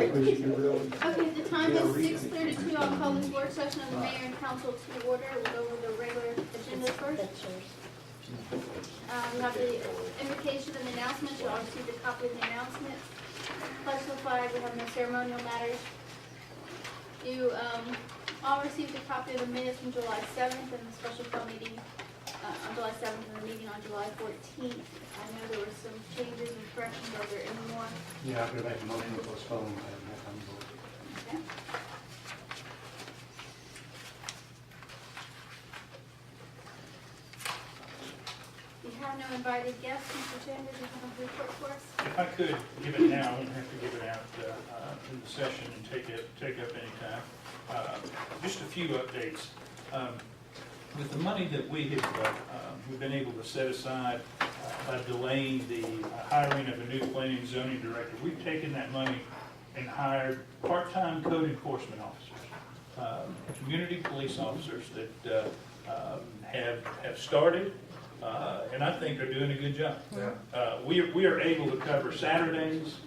Okay, the time is 6:32. I'll call this work session of the mayor and council to order. We'll go over the regular agenda first. We have the invocation and announcements. You all received a copy of the announcements. Pledge to the flag. We have no ceremonial matters. You all received a copy of the minutes from July 7th and the special call meeting on July 7th and the meeting on July 14th. I know there were some changes and corrections. Are there any more? Yeah, I'm gonna make a motion to postpone. Okay. We have no invited guests. Mr. Chandler, do you have a report for us? If I could give it now, I wouldn't have to give it out in the session and take up any time. Just a few updates. With the money that we've been able to set aside by delaying the hiring of a new planning and zoning director, we've taken that money and hired part-time code enforcement officers, community police officers that have started and I think are doing a good job. Yeah. We are able to cover Saturdays,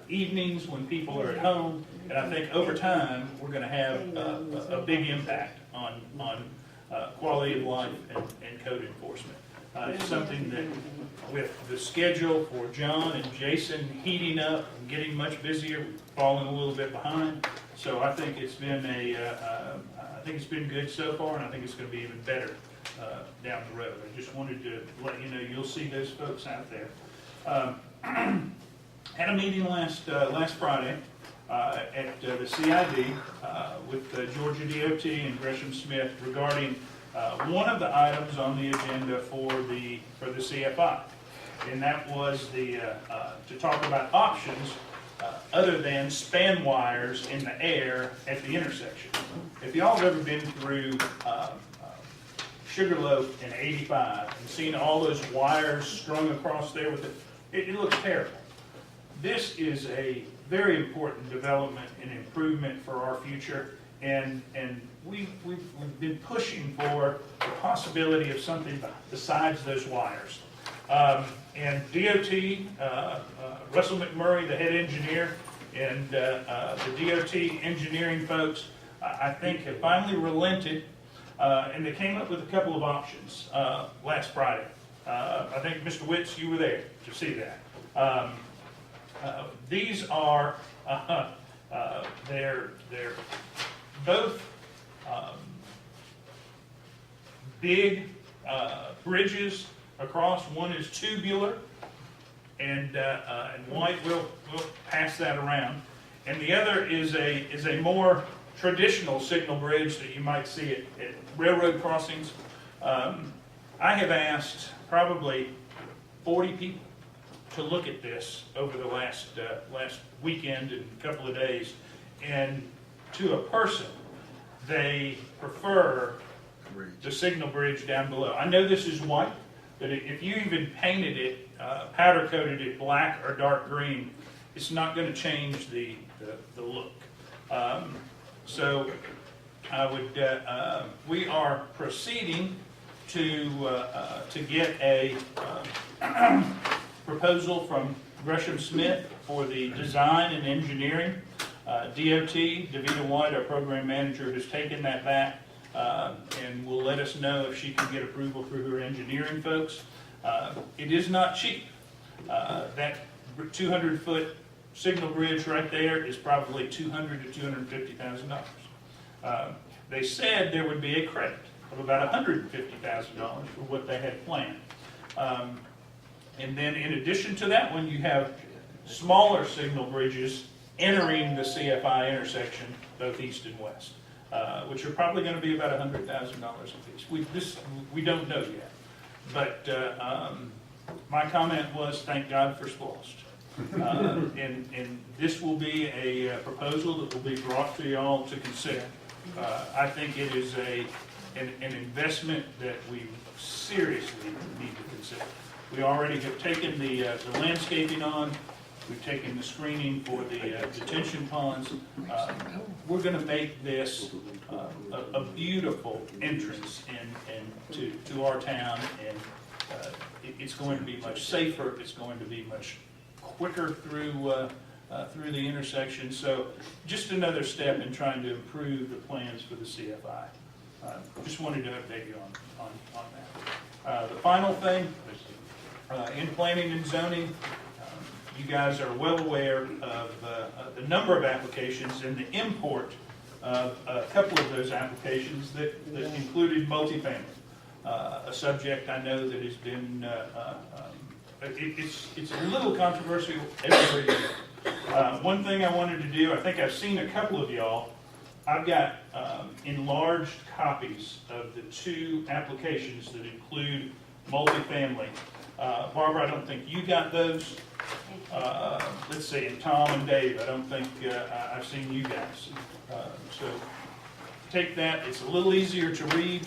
evenings when people are at home, and I think over time we're going to have a big impact on quality of life and code enforcement. It's something that, with the schedule for John and Jason heating up and getting much busier, we've fallen a little bit behind. So I think it's been good so far, and I think it's going to be even better down the road. I just wanted to let you know you'll see those folks out there. Had a meeting last Friday at the CID with Georgia DOT and Gresham Smith regarding one of the items on the agenda for the CFI, and that was to talk about options other than span wires in the air at the intersection. If y'all have ever been through Sugarloaf and 85 and seen all those wires strung across there with it looks terrible. This is a very important development and improvement for our future, and we've been pushing for the possibility of something besides those wires. And DOT, Russell McMurray, the head engineer, and the DOT engineering folks, I think have finally relented, and they came up with a couple of options last Friday. I think Mr. Witz, you were there to see that. These are they're both big bridges across. One is tubular, and White will pass that around, and the other is a more traditional signal bridge that you might see at railroad crossings. I have asked probably 40 people to look at this over the last weekend and couple of days, and to a person, they prefer the signal bridge down below. I know this is white, but if you even painted it, powder coated it black or dark green, it's not going to change the look. So I would we are proceeding to get a proposal from Gresham Smith for the design and engineering. DOT, Davita White, our program manager, has taken that back and will let us know if she can get approval through her engineering folks. It is not cheap. That 200-foot signal bridge right there is probably $200,000 to $250,000. They said there would be a credit of about $150,000 for what they had planned. And then in addition to that one, you have smaller signal bridges entering the CFI intersection, both east and west, which are probably going to be about $100,000 a piece. We don't know yet. But my comment was, thank God for SPLOST. And this will be a proposal that will be brought to y'all to consider. I think it is an investment that we seriously need to consider. We already have taken the landscaping on. We've taken the screening for the detention ponds. We're going to make this a beautiful entrance to our town, and it's going to be much safer. It's going to be much quicker through through the intersection. So just another step in trying to improve the plans for the CFI. Just wanted to update you on that. The final thing, in planning and zoning, you guys are well aware of the number of applications and the import of a couple of those applications that included multifamily, a subject I know that has been, it's a little controversial everywhere you go. One thing I wanted to do, I think I've seen a couple of y'all, I've got enlarged copies of the two applications that include multifamily. Barbara, I don't think you got those. Let's see, and Tom and Dave, I don't think I've seen you guys. So take that, it's a little easier to read.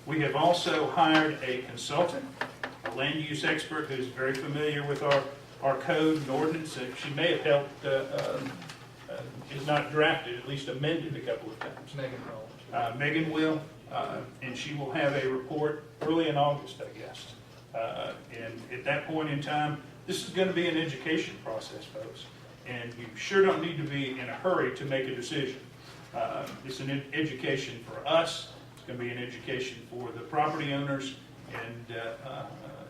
We have also hired a consultant, a land use expert who's very familiar with our code and ordinance. She may have helped, if not drafted, at least amended a couple of times. Megan will, and she will have a report early in August, I guess. And at that point in time, this is going to be an education process, folks. And you sure don't need to be in a hurry to make a decision. It's an education for us. It's going to be an education for the property owners. And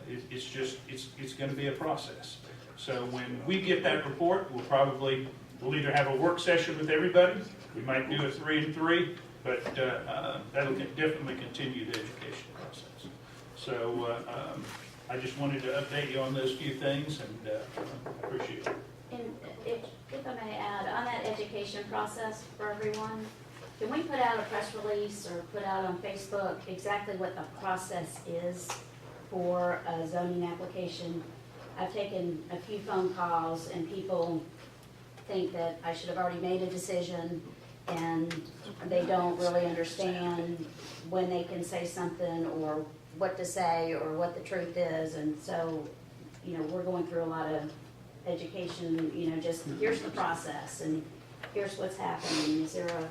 it's going to be a process. So when we get that report, we'll either have a work session with everybody. We might do a 3 and 3, but that'll definitely continue the education process. So I just wanted to update you on those few things, and I appreciate it. And if I may add, on that education process for everyone, can we put out a press release or put out on Facebook exactly what the process is for a zoning application? I've taken a few phone calls and people think that I should have already made a decision and they don't really understand when they can say something or what to say or what the truth is. And so, we're going through a lot of education, just here's the process and here's what's happening. Is there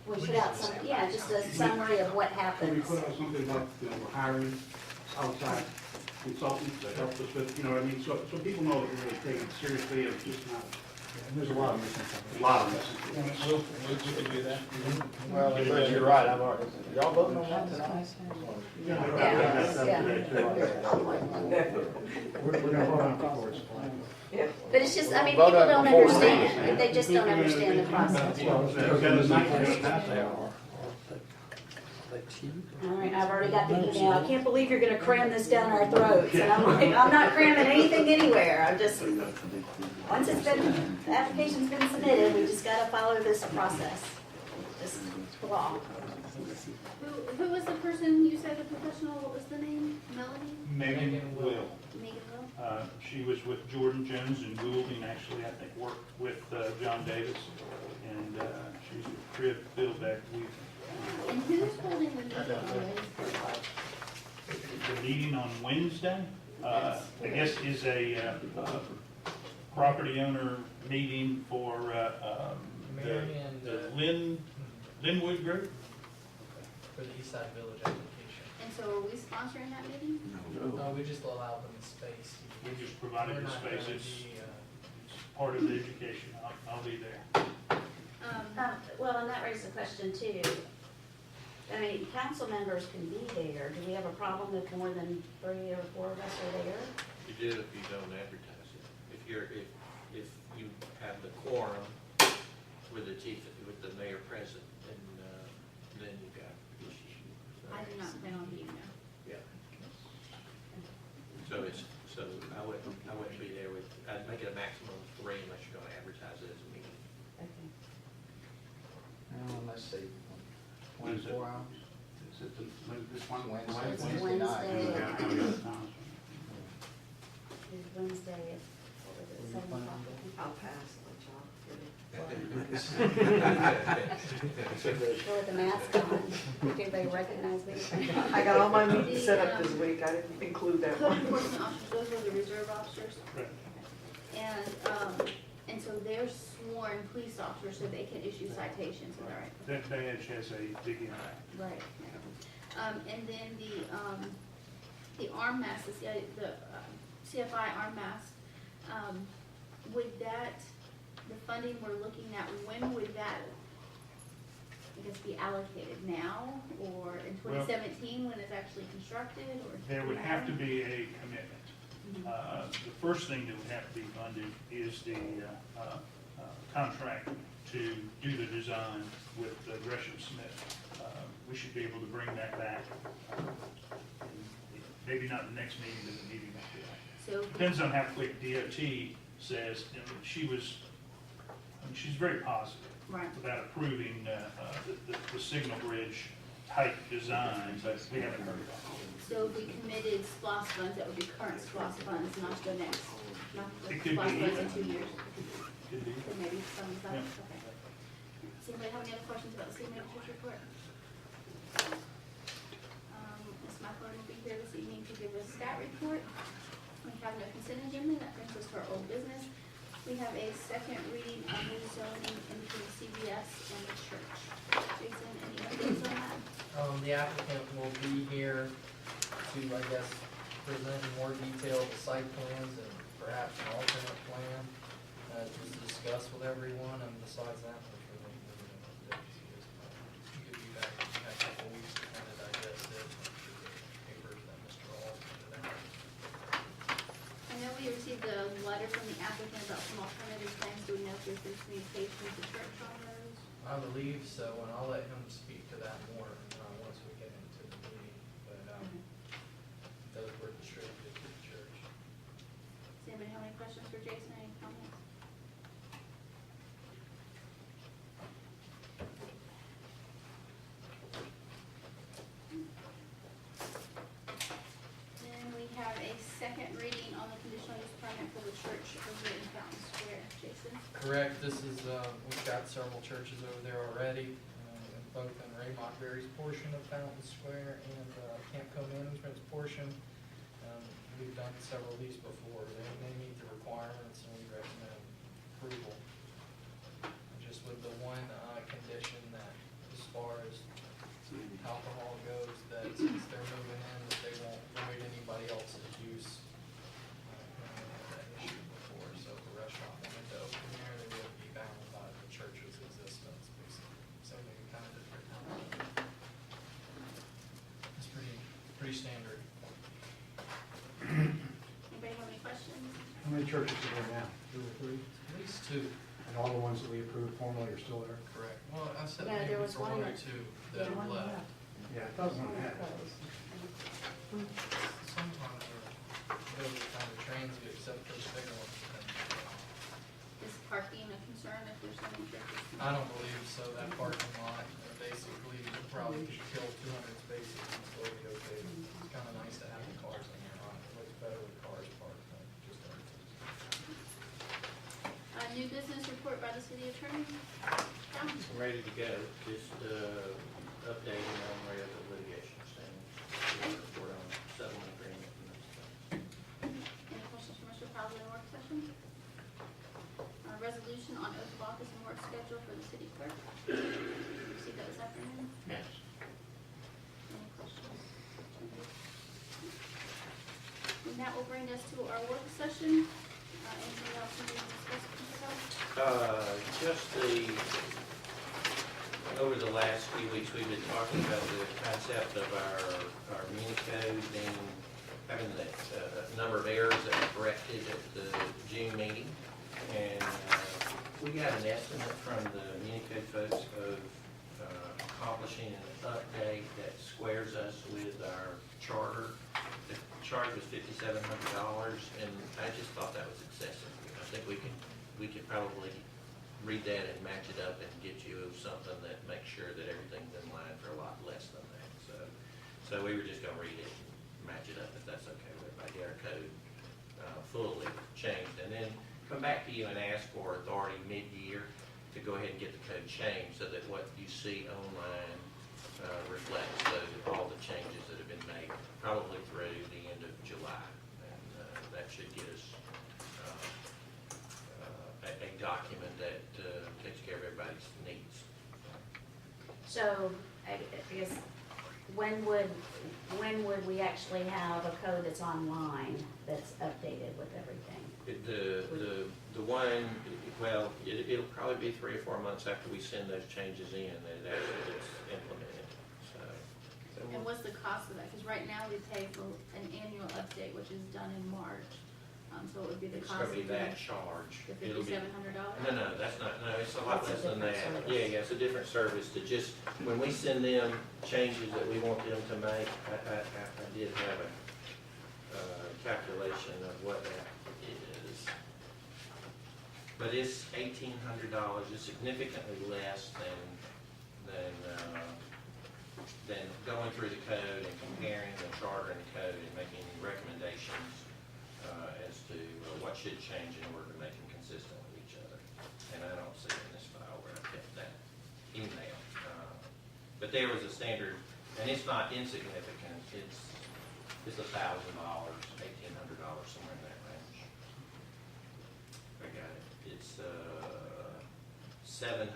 we put out some, just a summary of what Can we happens. put out something about, we're hiring outside consultants to help us with, what I mean, so people know that we're really taking it seriously and it's just not, There's a lot of misinformation. a lot of this. We can do that. Well, but you're right, I've already, y'all voting on that tonight? We're gonna vote on it before it's planned. But it's just, people don't understand. They just don't understand the process. All right, I've already got the email. I can't believe you're gonna cram this down our throats. And I'm like, I'm not cramming anything anywhere. I'm just, once the application's been submitted, we just gotta follow this process. Just law. Who was the person you said, the professional, what was the name? Melanie? Megan will. Megan Will? She was with Jordan Jones and Goulding, actually, I think, worked with John Davis. And she's with Crib Billbeck. And who's holding the meeting on Wednesday? The meeting on Wednesday, I guess, is a property owner meeting for the Linwood Group. For the East Side Village application. And so are we sponsoring that meeting? No, we just allow them the space. We just provided the space. It's part of the education. I'll be there. Well, and that raises a question too. I mean, council members can be there. Do we have a problem if more than 3 or 4 of us are there? You do if you don't advertise it. If you have the quorum with the mayor present, then you've got issues. I do not plan on being there. Yeah. So I wouldn't be there I'd make it a maximum of 3 unless you're gonna advertise it as a meeting. Okay. Let's see, Wednesday. 24 hours? Is it this one? Wednesday. It's Wednesday night. Wednesday. It's Wednesday at, what was it, 7 o'clock? I'll pass, let y'all get it. With the mask on, did everybody recognize me? I got all my meetings set up this week, I didn't include that Code one. enforcement officers, those are the reserve officers. Right. And so they're sworn police officers, so they can issue citations, is that right? That badge has a big impact. Right. And then the arm mask, the CFI arm mask, would that, the funding we're looking at, when would that, I guess, be allocated now, or in Well- 2017 when it's actually constructed, or? There would have to be a commitment. Mhm. The first thing that would have to be funded is the contract to do the design with Gresham Smith. We should be able to bring that back, maybe not the next meeting, but the meeting after that. So, Depends on how quick DOT says, and she's very positive right, about approving the signal bridge type design, but we haven't heard about it. so if we committed SPOS funds, that would be current SPOS funds, not the next, not the It could SPOS be funds in either. 2 years. Could be. So maybe some of that, Yeah. okay. Does anybody have any other questions about the city manager's report? Ms. McElroy will be here this evening to give us stat report. We have no consent agenda, that brings us to our old business. We have a second reading on the zoning into CVS and the church. Jason, any updates on that? The applicant will be here to, I guess, present in more detail the site plans and perhaps an alternate plan, just to discuss with everyone, and besides that, we're really moving on to give you back a couple weeks to kind of digest it, papers that Mr. All handed out. I know we received a letter from the applicant about some alternative plans. Do we know if there's been communication with the church on those? I believe so, and I'll let him speak to that more, once we get into the meeting, but, those were distributed to the church. Does anybody have any questions for Jason, any comments? Then we have a second reading on the conditional use permit for the church over in Fountain Square. Jason? Correct, this is, we've got several churches over there already, both in Ray Montgomery's portion of Fountain Square and Campco Management's portion. We've done several of these before, they meet the requirements and we recommend approval. Just with the one condition that as far as alcohol goes, that since they're moving in, that they won't limit anybody else's use. We had that issue before, so if a restaurant wanted to open there, they would be bound by the church's existence, basically. So they kind of different. It's pretty standard. Anybody have any questions? How many churches are there now? 2 or 3? At least two. And all the ones that we approved formally are still there? Correct. Well, I said No, maybe there was for one one or that- two that have left. Yeah, it doesn't matter. Sometimes those are kind of transient, except for the bigger ones. Is parking a concern if there's so many churches? I don't believe so. That parking lot, basically, you probably could kill 200 spaces and still be okay. It's kind of nice to have the cars in there. It looks better with cars parked than just everything. New business report by the city attorney. John? I'm ready to go, just updating on where the litigation stands. Report on settlement agreement and that stuff. Any questions for Mr. Powell in work session? Resolution on oath of office and work schedule for the city clerk. Received that this afternoon. Yes. Any questions? And that will bring us to our work session. Anything else we need to discuss, Mr. Powell? Just over the last few weeks, we've been talking about the concept of our mini code being, having a number of errors that were corrected at the June meeting. And we got an estimate from the mini code folks of accomplishing an update that squares us with our charter. The charge was $5,700, and I just thought that was excessive. I think we could probably read that and match it up and get you something that makes sure that everything's in line for a lot less than that. So we were just gonna read it and match it up, if that's okay with everybody, get our code fully changed, and then come back to you and ask for authority mid-year to go ahead and get the code changed so that what you see online reflects all the changes that have been made, probably through the end of July. And that should get us a document that takes care of everybody's needs. So, I guess, when would we actually have a code that's online, that's updated with everything? The one, well, it'll probably be 3 or 4 months after we send those changes in that it actually gets implemented, so. And what's the cost of that? Because right now we pay for an annual update, which is done in March. So it would be the It's cost gonna of be the that charge. It'll be- $5,700? No, that's not, no, it's a lot It's a less than that. different service. Yeah, it's a different service to just, when we send them changes that we want them to make, I did have a calculation of what that is. But it's $1,800, it's significantly less than going through the code and comparing the charter and the code and making recommendations as to what should change in order to make them consistent with each other. And I don't see in this file where I kept that email. But there was a standard, and it's not insignificant, it's $1,000, $1,800, somewhere in that range. I got it. It's 700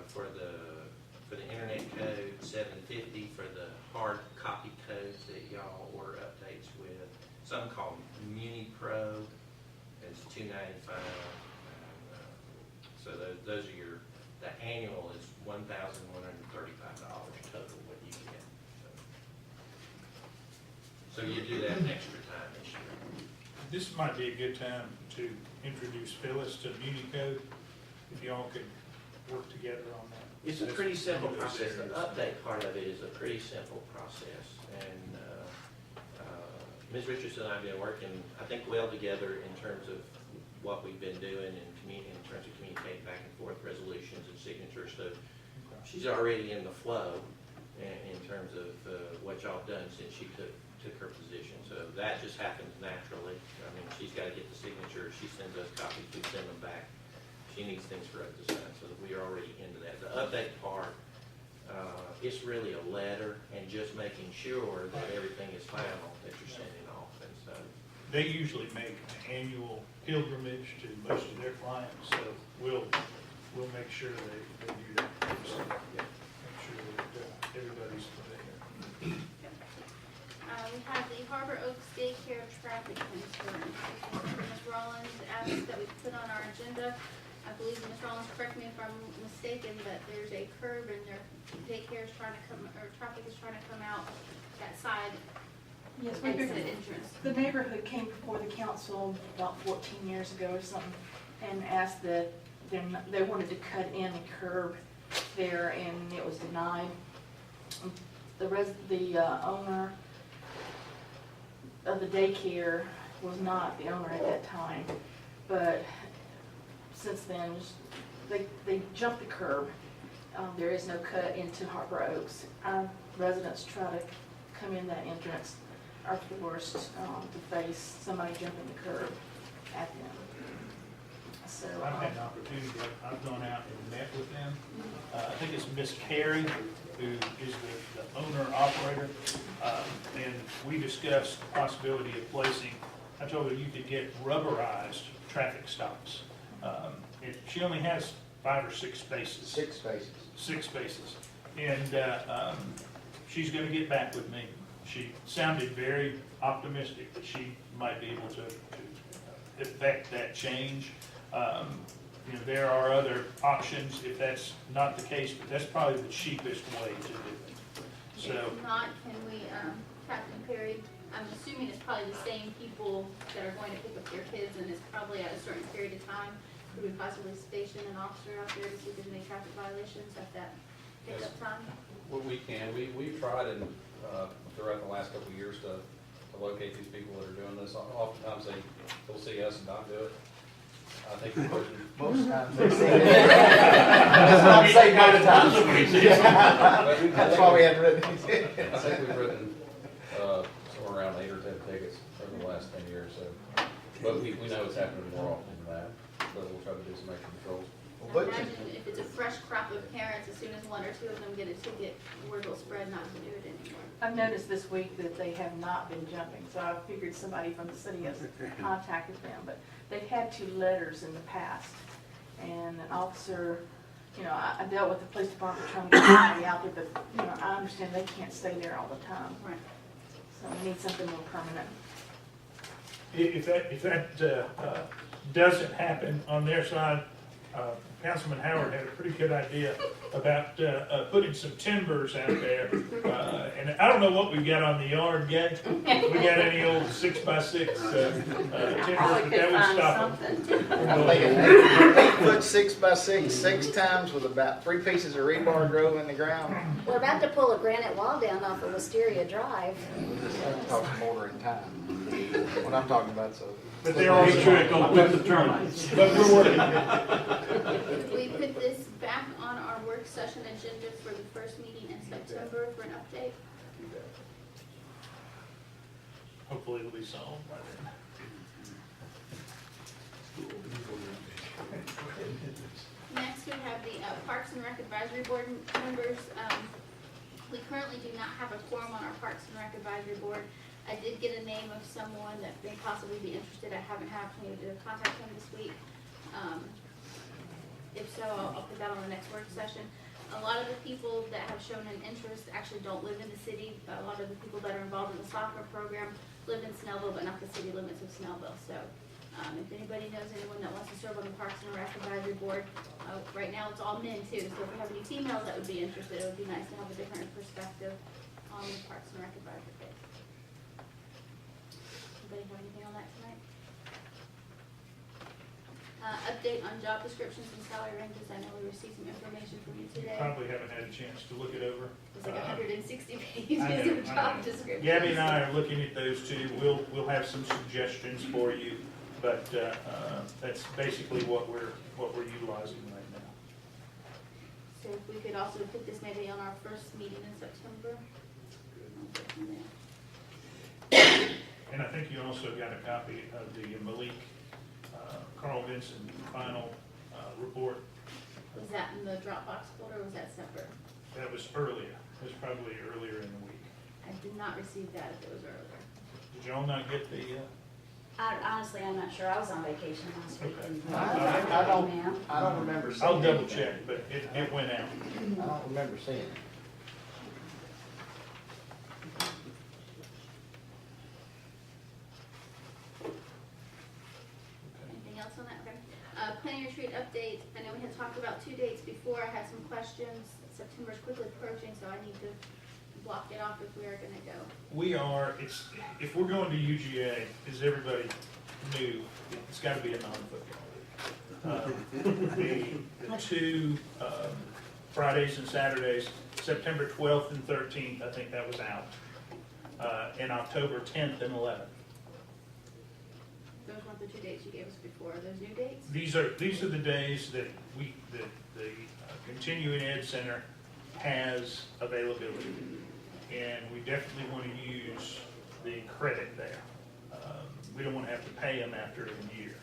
for the internet code, 750 for the hard copy codes that y'all order updates with. Some call them Muni Pro. It's $295. So those are the annual is $1,135 total what you get. So you do that an extra time this year. This might be a good time to introduce Phyllis to Municode, if y'all could work together on that. It's a pretty simple process. The update part of it is a pretty simple process. And Ms. Richardson and I have been working, I think, well together in terms of what we've been doing and in terms of communicating back and forth resolutions and signatures. So she's already in the flow in terms of what y'all have done since she took her position. So that just happens naturally. I mean, she's got to get the signature. She sends us copies. We send them back. She needs things for us to sign, so that we are already into that. The update part, it's really a letter and just making sure that everything is final that you're sending off. And so, They usually make an annual pilgrimage to most of their clients, so we'll make sure they do that. So, make sure that everybody's familiar. We have the Harbor Oaks Daycare traffic concern. Ms. Rollins asked that we put on our agenda. I believe, Ms. Rollins, correct me if I'm mistaken, but there's a curb and their daycare is trying to come, or traffic is trying to come out that side Yes, we exit figured, entrance. the neighborhood came before the council about 14 years ago or something and asked that they wanted to cut in the curb there, and it was denied. The owner of the daycare was not the owner at that time, but since then, they jumped the curb. There is no cut into Harbor Oaks. Our residents try to come in that entrance are forced to face somebody jumping the curb at them. So I've had an opportunity, I've gone out and met with them. I think it's Miss Carey, who is the owner operator, and we discussed the possibility of placing, I told her you could get rubberized traffic stops. She only has 5 or 6 spaces. 6 spaces. 6 spaces. And she's going to get back with me. She sounded very optimistic that she might be able to effect that change. There are other options if that's not the case, but that's probably the cheapest way to do it. So, If not, can we, Captain Perry, I'm assuming it's probably the same people that are going to pick up their kids, and it's probably at a certain period of time. Could we possibly station an officer out there to see if there's any traffic violations at that pickup time? Well, we can. We've tried and throughout the last couple of years to locate these people that are doing this. Oftentimes they'll see us and not do it. I think we've written, Most times they say That's not say most times. That's why we haven't written these. I think we've written somewhere around 8 or 10 tickets over the last 10 years. So, but we know it's happening more often than that. So we'll try to do some extra controls. I imagine if it's a fresh crop of parents, as soon as 1 or 2 of them get a ticket, word will spread not to do it anymore. I've noticed this week that they have not been jumping, so I figured somebody from the city has contacted them, but they've had 2 letters in the past. And an officer, I dealt with the police department trying to get somebody out there, but, I understand they can't stay there all the time. Right. So we need something more permanent. If that doesn't happen on their side, Councilman Howard had a pretty good idea about putting some timbers out there. And I don't know what we got on the yard yet. We got any old 6x6 timbers, but that would stop them. I'm thinking 8 foot 6x6, 6 times with about 3 pieces of rebar drove in the ground. We're about to pull a granite wall down off of Wisteria Drive. I'm talking mortar and time. What I'm talking about, so. But they're all Make sure it don't quit the termites. But we're working. We put this back on our work session agenda for the first meeting in September for an update. Hopefully it'll be solved by then. Next, we have the Parks and Rec Advisory Board members. We currently do not have a quorum on our Parks and Rec Advisory Board. I did get a name of someone that may possibly be interested. I haven't had a opportunity to contact him this week. If so, I'll put that on the next work session. A lot of the people that have shown an interest actually don't live in the city. A lot of the people that are involved in the soccer program live in Snellville, but not the city limits of Snellville. So if anybody knows anyone that wants to serve on the Parks and Rec Advisory Board, right now it's all men too. So if we have any females that would be interested, it would be nice to have a different perspective on the Parks and Rec Advisory Board. Anybody have anything on that tonight? Update on job descriptions and salary ranges. I know we received some information from you today. Probably haven't had a chance to look it over. It's like 160 pages I know, of job descriptions. Gabby and I are looking at those too. We'll have some suggestions for you, but that's basically what we're utilizing right now. So if we could also put this maybe on our first meeting in September. I'll go from there. And I think you also got a copy of the Malik Carl Vinson final report. Was that in the Dropbox folder or was that separate? That was earlier. It was probably earlier in the week. I did not receive that if it was earlier. Did y'all not get the? Honestly, I'm not sure. I was on vacation last week. Okay. and- I don't remember seeing it. I'll double check, but it went out. I don't remember seeing it. Anything else on that? Okay. Planning retreat update. I know we had talked about 2 dates before. I had some questions. September's quickly approaching, so I need to block it off if we are gonna go. We are, if we're going to UGA, as everybody knew, it's gotta be a non-football league. The two Fridays and Saturdays, September 12th and 13th, I think that was out. And October 10th and 11th. Those weren't the 2 dates you gave us before. Are those new dates? These are the days that the Continuing Ed Center has availability. And we definitely want to use the credit there. We don't want to have to pay them after a year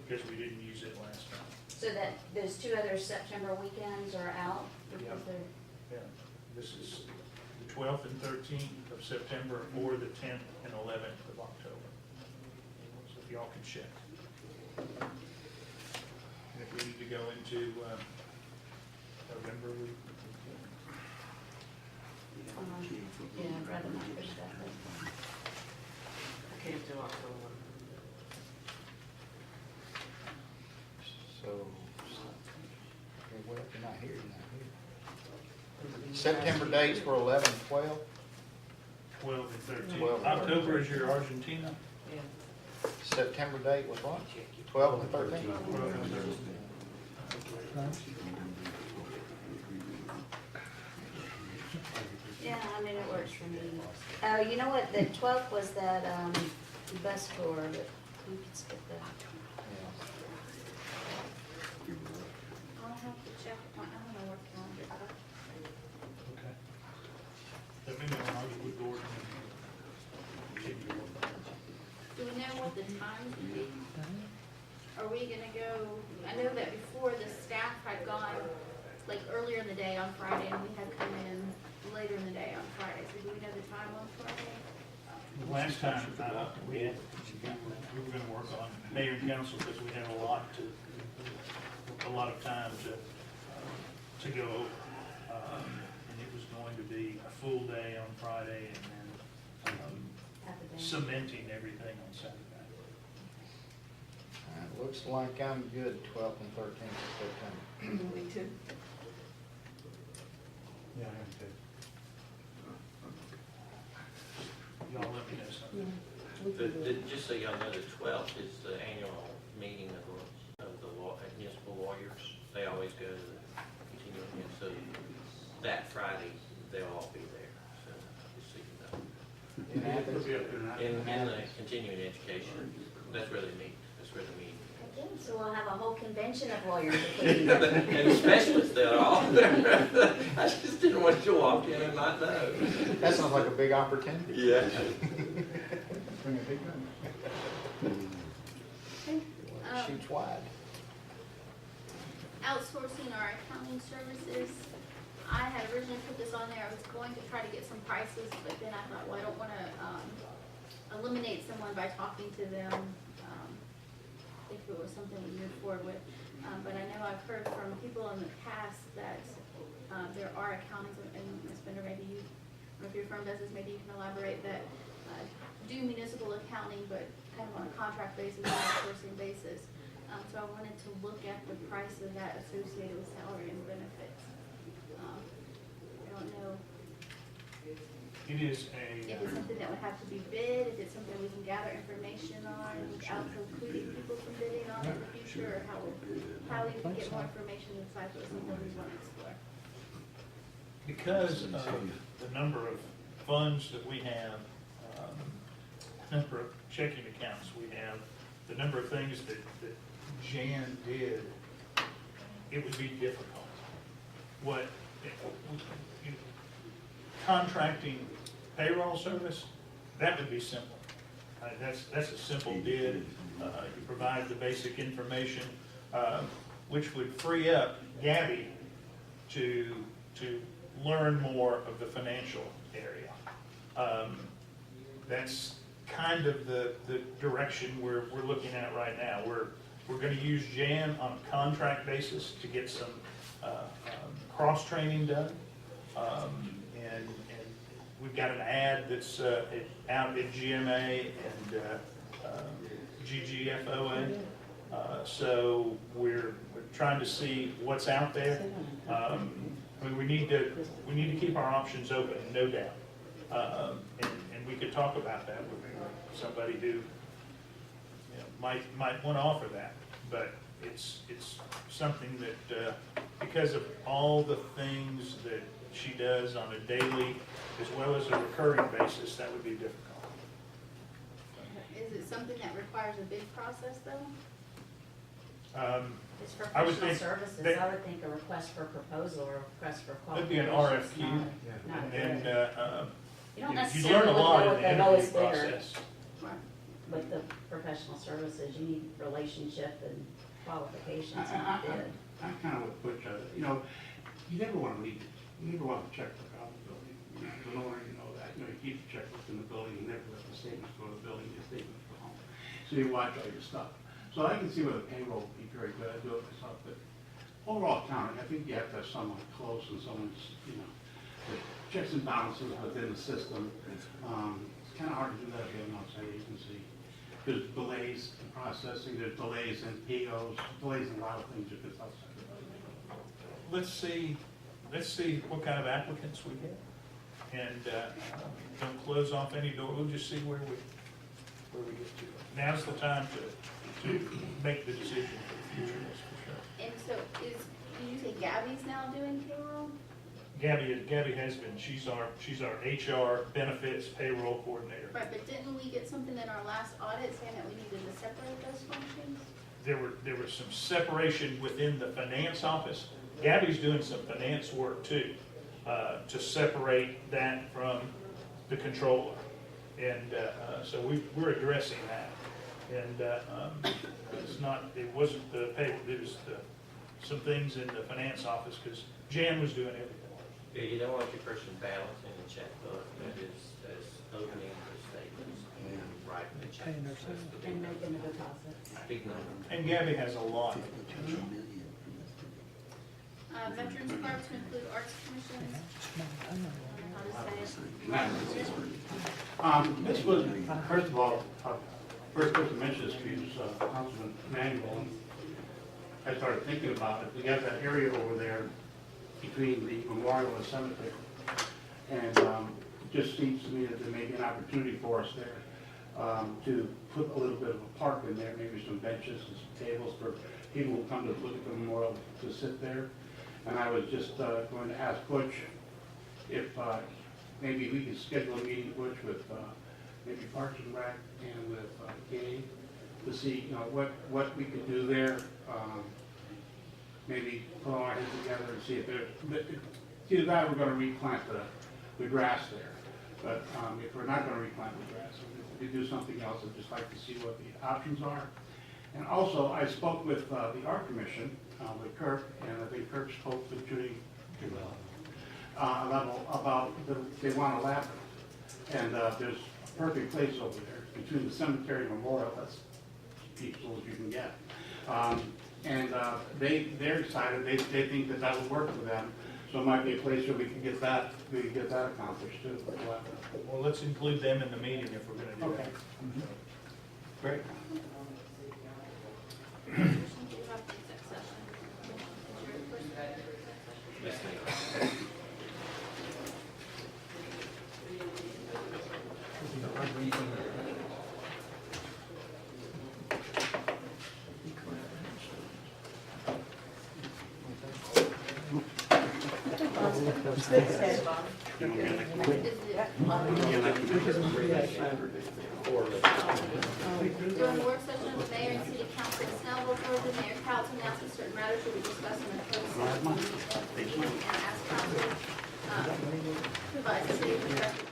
because we didn't use it last time. So that those 2 other September weekends are out because Yep. they're, Yeah, this is the 12th and 13th of September or the 10th and 11th of October. So if y'all can check. And if we need to go into November, we can. yeah, I'd rather not push that. I can't do October. So, okay, well, if you're not here, you're not here. September dates were 11, 12. 12 and 13. 12 and October is your Argentina? Yeah. September date was what? 12 and 13? 12 and 13. Yeah, I mean, it works for me. You know what, the 12th was that bus tour, but we could skip that. I'll have to check. I don't know what calendar. Okay. Let me know, and I'll get with Gordon. and give you a- Do we know what the times would be? Are we gonna go, I know that before the staff had gone, like earlier in the day on Friday, and we had come in later in the day on Friday, so do we know the time on Friday? Last time, we were gonna work on mayor and council because we had a lot of time to go over. And it was going to be a full day on Friday and then cementing everything on Saturday. It looks like I'm good 12th and 13th of September. Me too. Yeah, I am too. Y'all let me know something. Just so y'all know, the 12th is the annual meeting of the municipal lawyers. They always go to the continuing, and so that Friday, they'll all be there, so just so you know. In Athens? It'll be up there in In the continuing education, that's where they meet, that's where the meeting Okay, so we'll have a whole convention of lawyers if we is. need them. And specialists, they're all, I just didn't want you to walk in and not know. That sounds like a big opportunity. Yeah. Bring a big gun. Shoots wide. Outsourcing our accounting services. I had originally put this on there, I was going to try to get some prices, but then I thought, well, I don't wanna, eliminate someone by talking to them, if it was something we moved forward with. But I know I've heard from people in the past that, there are accountants, and Ms. Bender, maybe you, or if your firm does this, maybe you can elaborate, that, do municipal accounting, but kind of on a contract basis, on a outsourcing basis. So I wanted to look at the price of that associated with salary and benefits. I don't know It is if a, it's something that would have to be bid, if it's something we can gather information on without including people from bidding on it in the future, or how we can get more information and decide if it's something we want to explore. because of the number of funds that we have, number of checking accounts we have, the number of things that Jan did, it would be difficult. What, contracting payroll service, that would be simple. That's a simple bid. You provide the basic information, which would free up Gabby to learn more of the financial area. That's kind of the direction we're looking at right now. We're going to use Jan on a contract basis to get some cross-training done. And we've got an ad that's out at GMA and GGFOA. So we're trying to see what's out there. I mean, we need to keep our options open, no doubt. And we could talk about that with somebody who, you know, might want to offer that. But it's something that, because of all the things that she does on a daily as well as a recurring basis, that would be difficult. Is it something that requires a bid process, though? It's I would professional think services, that- I would think a request for proposal or a request for That'd be an qualifications. RFQ, Not and good. then, You don't you learn necessarily a lot know in what the the interview lowest bidder. process. With the professional services, you need relationship and qualifications I and bid. kind of would put, you know, you never want to leave, you never want to check the building. You know, as an owner, you know that, you know, you keep the checkbook in the building, you never let the statements go to the building, your statements go home. So you watch all your stuff. So I can see where the payroll would be very good, I do it myself, but overall accounting, I think you have to have someone close and someone's, you know, that checks and balances within the system. It's kind of hard to do that if you have an outside agency. There's delays in processing, there's delays in POs, delays in a lot of things if it's outside the building. Let's see what kind of applicants we get. And don't close off any door, we'll just see where we get to. Now's the time to make the decision for the future, that's for sure. And so did you say Gabby's now doing payroll? Gabby has been, she's our HR benefits payroll coordinator. Right, but didn't we get something in our last audit saying that we needed to separate those functions? There was some separation within the finance office. Gabby's doing some finance work too, to separate that from the controller. And so we're addressing that. And it wasn't the pay, it was some things in the finance office, because Jan was doing everything. Yeah, you don't want your person balancing the checkbook, that is opening the statements and writing the checks. That's the big And number. making the deposits. Big number. And Gabby has a lot of potential. Veterans Park to include arts commissions. I don't know how to say it. This was, first of all, first person mentioned this to me was Councilman Manuel, and I started thinking about it. We got that area over there between the memorial and cemetery, and it just seems to me that there may be an opportunity for us there to put a little bit of a park in there, maybe some benches and some tables for people who come to look at the memorial to sit there. And I was just going to ask Butch if maybe we could schedule a meeting, Butch, with maybe Parks and Rec and with Gay to see, you know, what we could do there. Maybe put all our heads together and see if there's, either that or we're gonna replant the grass there. But if we're not gonna replant the grass, if we do something else, I'd just like to see what the options are. And also, I spoke with the Art Commission, with Kirk, and I think Kirk spoke with Judy level about they want a labyrinth. And there's a perfect place over there between the cemetery and memorial. That's as peaceful as you can get. They're excited. They think that that would work for them. So it might be a place where we can get that accomplished too. Well, let's include them in the meeting if we're gonna do Okay. that. Great. Motion to adopt the exec session. Is your first- Is it- During work session of the mayor and city council of Snellville, Georgia, Mayor Carlton announces certain matters will be discussed in a closed session. And ask council to advise the city respective